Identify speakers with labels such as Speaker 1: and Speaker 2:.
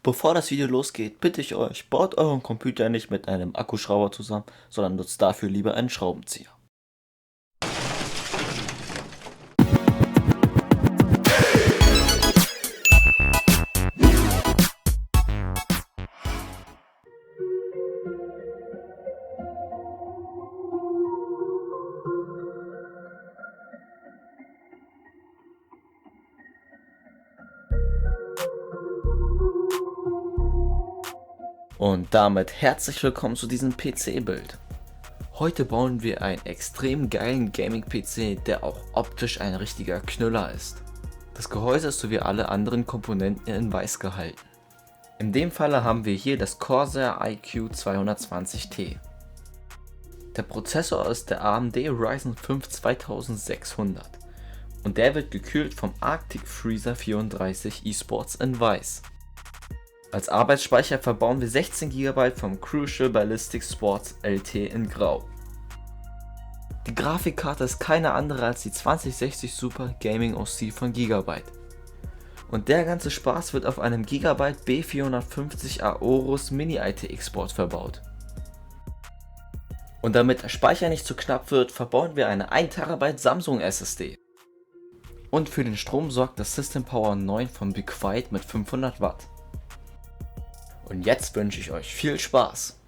Speaker 1: Bevor das Video losgeht, bitte ich euch, baut euren Computer nicht mit einem Akkuschrauber zusammen, sondern nutzt dafür lieber einen Schraubenzieher. Und damit herzlich willkommen zu diesem PC-Bild. Heute bauen wir einen extrem geilen Gaming-PC, der auch optisch ein richtiger Knüller ist. Das Gehäuse ist sowie alle anderen Komponenten in weiß gehalten. In dem Falle haben wir hier das Corsair iQ 220T. Der Prozessor ist der AMD Ryzen 5 2600 und der wird gekühlt vom Arctic Freezer 34 eSports in weiß. Als Arbeitsspeicher verbauen wir 16 GB vom Crucial Ballistix Sports LT in Grau. Die Grafikkarte ist keine andere als die 2060 Super Gaming OC von Gigabyte. Und der ganze Spaß wird auf einem Gigabyte B450 Aorus Mini ITX Board verbaut. Und damit der Speicher nicht zu knapp wird, verbauen wir eine 1 TB Samsung SSD. Und für den Strom sorgt das System Power 9 von Be Quiet mit 500 Watt. Und jetzt wünsche ich euch viel Spaß!